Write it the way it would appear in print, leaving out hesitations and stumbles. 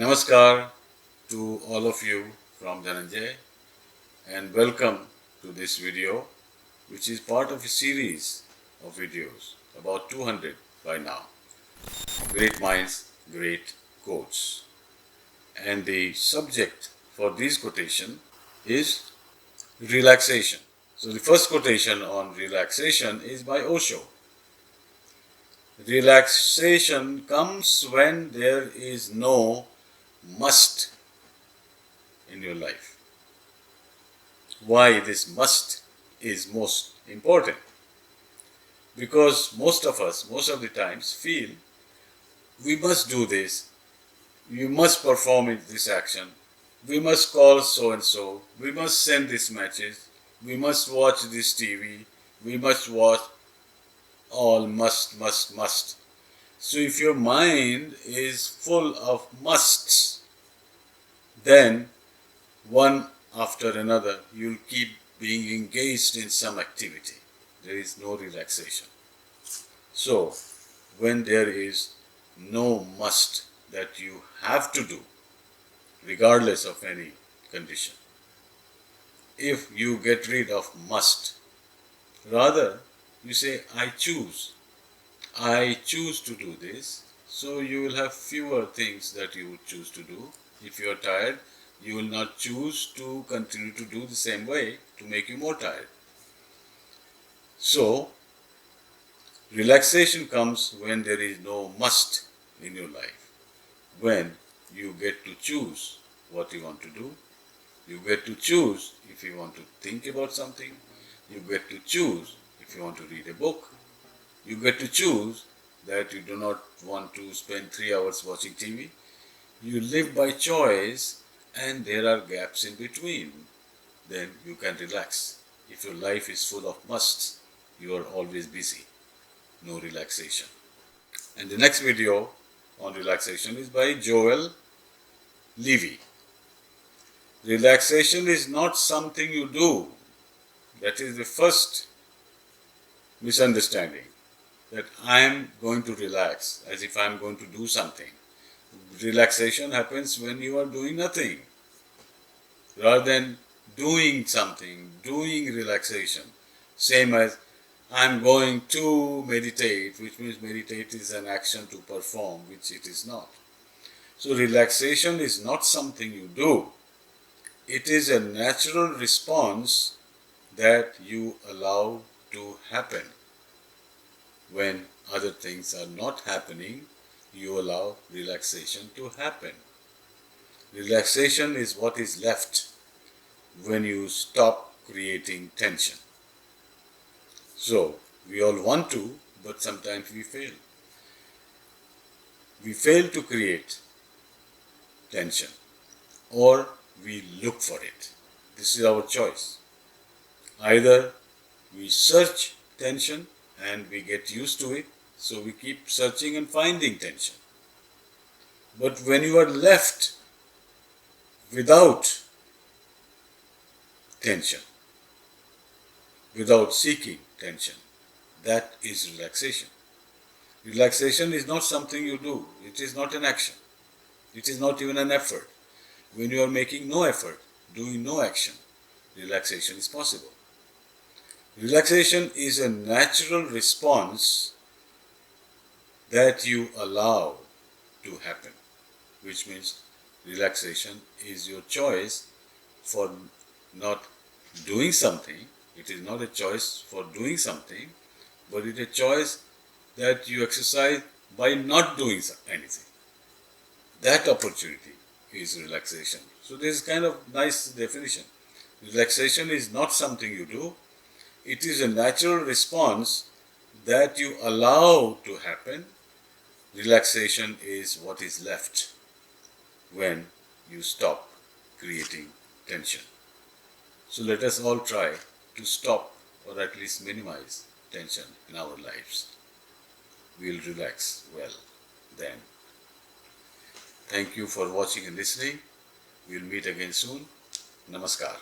Namaskar to all of you from Dhananjay and welcome to this video, which is part of a series of videos, about 200 by now. Great minds, great quotes. And the subject for this quotation is relaxation. So the first quotation on relaxation is by Osho. Relaxation comes when there is no must in your life. Why this must is most important? Because most of us, most of the times, feel we must do this, we must perform this action, we must call so and so, we must send this message, we must watch this TV, we must watch, all must. So if your mind is full of musts, then one after another you'll keep being engaged in some activity. There is no relaxation. So when there is no must that you have to do, regardless of any condition, if you get rid of must, rather you say, I choose to do this, so you will have fewer things that you would choose to do. If you are tired, you will not choose to continue to do the same way to make you more tired. So, relaxation comes when there is no must in your life. When you get to choose what you want to do, you get to choose if you want to think about something, you get to choose if you want to read a book, you get to choose that you do not want to spend 3 hours watching TV. You live by choice and there are gaps in between. Then you can relax. If your life is full of musts, you are always busy. No relaxation. And the next video on relaxation is by Joel Levy. Relaxation is not something you do. That is the first misunderstanding. That I am going to relax, as if I am going to do something. Relaxation happens when you are doing nothing. Rather than doing something, doing relaxation. Same as I am going to meditate, which means meditate is an action to perform, which it is not. So relaxation is not something you do. It is a natural response that you allow to happen. When other things are not happening, you allow relaxation to happen. Relaxation is what is left when you stop creating tension. So, we all want to, but sometimes we fail. We fail to create tension, or we look for it. This is our choice. Either we search tension and we get used to it, so we keep searching and finding tension. But when you are left without tension, without seeking tension, that is relaxation. Relaxation is not something you do. It is not an action. It is not even an effort. When you are making no effort, doing no action, relaxation is possible. Relaxation is a natural response that you allow to happen, which means relaxation is your choice for not doing something. It is not a choice for doing something, but it is a choice that you exercise by not doing anything. That opportunity is relaxation. So this is kind of nice definition. Relaxation is not something you do. It is a natural response that you allow to happen. Relaxation is what is left when you stop creating tension. So let us all try to stop or at least minimize tension in our lives. We'll relax well then. Thank you for watching and listening. We'll meet again soon. Namaskar.